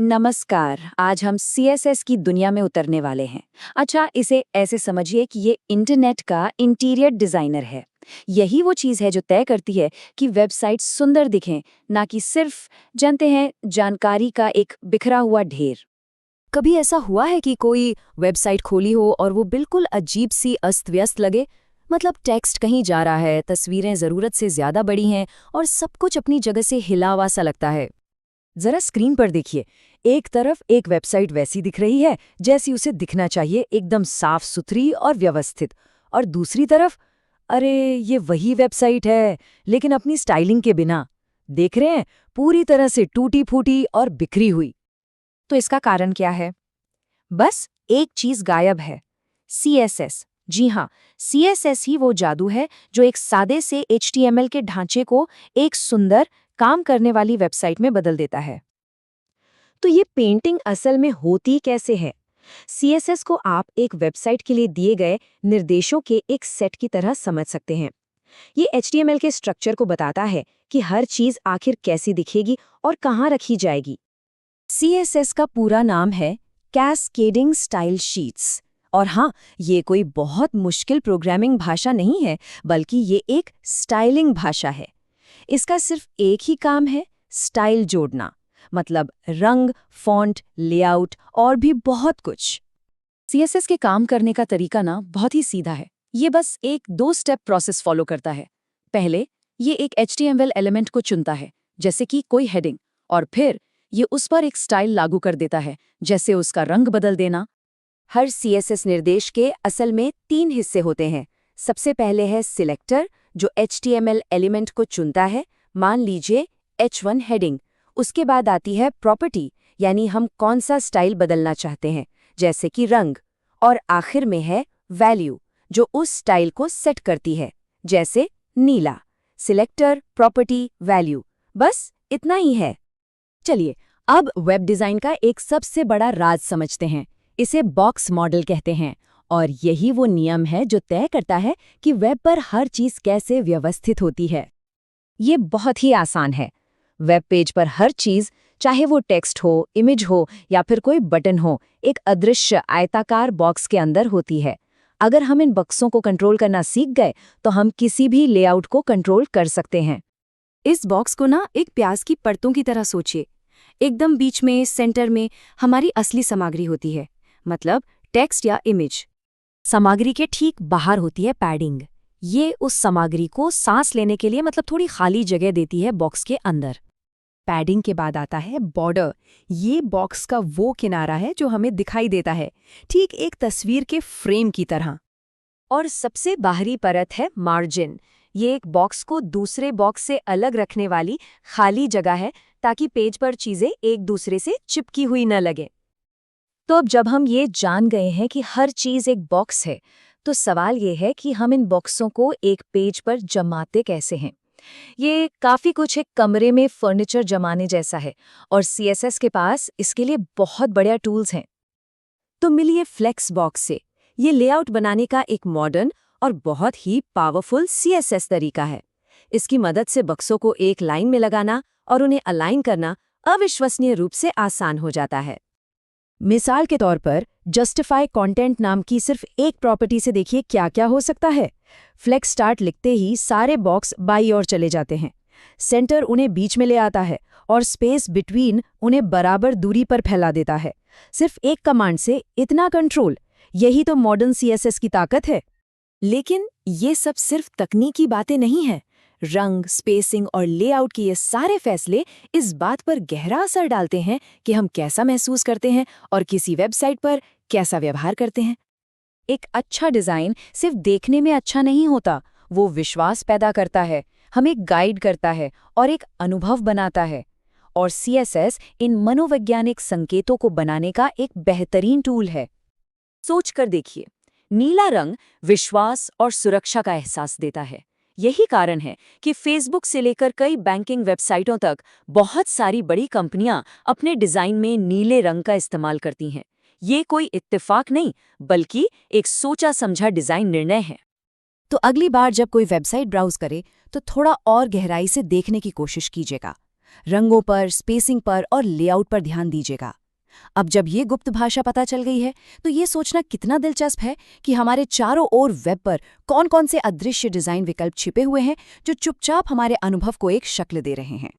नमस्कार। आज हम सीएसएस की दुनिया में उतरने वाले हैं। अच्छा, इसे ऐसे समझिए कि ये इंटरनेट का इंटीरियर डिजाइनर है। यही वो चीज़ है जो तय करती है कि वेबसाइट सुंदर दिखें, ना कि सिर्फ जानते हैं जानकारी का एक बिखरा हुआ ढेर। कभी ऐसा हुआ है कि कोई वेबसाइट खोली हो और वो बिल्कुल अजीब सी अस्त व्यस्त लगे? मतलब टेक्स्ट कहीं जा रहा है, तस्वीरें ज़रूरत से ज़्यादा बड़ी हैं और सब कुछ अपनी जगह से हिला हुआ सा लगता है। जरा स्क्रीन पर देखिए। एक तरफ एक वेबसाइट वैसी दिख रही है जैसी उसे दिखना चाहिए, एकदम साफ सुथरी और व्यवस्थित। और दूसरी तरफ, अरे ये वही वेबसाइट है लेकिन अपनी स्टाइलिंग के बिना। देख रहे हैं, पूरी तरह से टूटी फूटी और बिखरी हुई। तो इसका कारण क्या है? बस एक चीज गायब है, सीएसएस। जी हाँ, सीएसएस ही वो जादू है जो एक सादे से एचटीएमएल के ढांचे को एक सुंदर, काम करने वाली वेबसाइट में बदल देता है। तो ये पेंटिंग असल में होती कैसे है? सीएसएस को आप एक वेबसाइट के लिए दिए गए निर्देशों के एक सेट की तरह समझ सकते हैं। ये एचटीएमएल के स्ट्रक्चर को बताता है कि हर चीज आखिर कैसी दिखेगी और कहाँ रखी जाएगी। सीएसएस का पूरा नाम है कैस्केडिंग स्टाइल शीट्स। और हाँ, ये कोई बहुत मुश्किल प्रोग्रामिंग भाषा नहीं है, बल्कि ये एक स्टाइलिंग भाषा है। इसका सिर्फ एक ही काम है, स्टाइल जोड़ना। मतलब रंग, फॉन्ट, लेआउट और भी बहुत कुछ। सीएसएस के काम करने का तरीका ना बहुत ही सीधा है। ये बस एक 2 स्टेप प्रोसेस फॉलो करता है। पहले ये एक एचटीएमएल एलिमेंट को चुनता है, जैसे कि कोई हेडिंग, और फिर ये उस पर एक स्टाइल लागू कर देता है, जैसे उसका रंग बदल देना। हर सीएसएस निर्देश के असल में 3 हिस्से होते हैं। सबसे पहले है सिलेक्टर, जो एचटीएमएल एलिमेंट को चुनता है, मान लीजिए H1 हेडिंग। उसके बाद आती है प्रॉपर्टी, यानी हम कौन सा स्टाइल बदलना चाहते हैं, जैसे कि रंग। और आखिर में है वैल्यू, जो उस स्टाइल को सेट करती है, जैसे नीला। सिलेक्टर, प्रॉपर्टी, वैल्यू, बस इतना ही है। चलिए, अब वेब डिज़ाइन का एक सबसे बड़ा राज समझते हैं। इसे बॉक्स मॉडल कहते हैं, और यही वो नियम है जो तय करता है कि वेब पर हर चीज़ कैसे व्यवस्थित होती है। ये बहुत ही आसान है। वेब पेज पर हर चीज, चाहे वो टेक्स्ट हो, इमेज हो या फिर कोई बटन हो, एक अदृश्य आयताकार बॉक्स के अंदर होती है। अगर हम इन बक्सों को कंट्रोल करना सीख गए तो हम किसी भी लेआउट को कंट्रोल कर सकते हैं। इस बॉक्स को ना एक प्याज की परतों की तरह सोचिए। एकदम बीच में, सेंटर में हमारी असली सामग्री होती है, मतलब टेक्स्ट या इमेज। सामग्री के ठीक बाहर होती है पैडिंग। ये उस सामग्री को सांस लेने के लिए, मतलब थोड़ी खाली जगह देती है बॉक्स के अंदर। पैडिंग के बाद आता है बॉर्डर। ये बॉक्स का वो किनारा है जो हमें दिखाई देता है, ठीक एक तस्वीर के फ्रेम की तरह। और सबसे बाहरी परत है मार्जिन। ये एक बॉक्स को दूसरे बॉक्स से अलग रखने वाली खाली जगह है, ताकि पेज पर चीजें एक दूसरे से चिपकी हुई न लगे। तो अब जब हम ये जान गए हैं कि हर चीज एक बॉक्स है, तो सवाल ये है कि हम इन बॉक्सों को एक पेज पर जमाते कैसे हैं। ये काफी कुछ एक कमरे में फर्नीचर जमाने जैसा है, और सीएसएस के पास इसके लिए बहुत बढ़िया टूल्स हैं। तो मिलिए फ्लेक्स बॉक्स से। ये लेआउट बनाने का एक मॉडर्न और बहुत ही पावरफुल सीएसएस तरीका है। इसकी मदद से बक्सों को एक लाइन में लगाना और उन्हें अलाइन करना अविश्वसनीय रूप से आसान हो जाता है। मिसाल के तौर पर, जस्टिफाई कंटेंट नाम की सिर्फ एक प्रॉपर्टी से देखिए क्या क्या हो सकता है। फ्लेक्स स्टार्ट लिखते ही सारे बॉक्स बाईं ओर चले जाते हैं। सेंटर उन्हें बीच में ले आता है और स्पेस बिटवीन उन्हें बराबर दूरी पर फैला देता है। सिर्फ एक कमांड से इतना कंट्रोल, यही तो मॉडर्न सीएसएस की ताकत है। लेकिन ये सब सिर्फ तकनीकी बातें नहीं हैं। रंग, स्पेसिंग और लेआउट के ये सारे फैसले इस बात पर गहरा असर डालते हैं कि हम कैसा महसूस करते हैं और किसी वेबसाइट पर कैसा व्यवहार करते हैं। एक अच्छा डिज़ाइन सिर्फ देखने में अच्छा नहीं होता, वो विश्वास पैदा करता है, हमें गाइड करता है और एक अनुभव बनाता है। और सीएसएस इन मनोवैज्ञानिक संकेतों को बनाने का एक बेहतरीन टूल है। सोच कर देखिए, नीला रंग विश्वास और सुरक्षा का एहसास देता है। यही कारण है कि फेसबुक से लेकर कई बैंकिंग वेबसाइटों तक बहुत सारी बड़ी कंपनियां अपने डिजाइन में नीले रंग का इस्तेमाल करती हैं। ये कोई इत्तेफाक नहीं, बल्कि एक सोचा समझा डिजाइन निर्णय है। तो अगली बार जब कोई वेबसाइट ब्राउज करे तो थोड़ा और गहराई से देखने की कोशिश कीजिएगा। रंगों पर, स्पेसिंग पर और लेआउट पर ध्यान दीजिएगा। अब जब ये गुप्त भाषा पता चल गई है, तो ये सोचना कितना दिलचस्प है कि हमारे चारों ओर वेब पर कौन-कौन से अदृश्य डिज़ाइन विकल्प छिपे हुए हैं, जो चुपचाप हमारे अनुभव को एक शक्ल दे रहे हैं।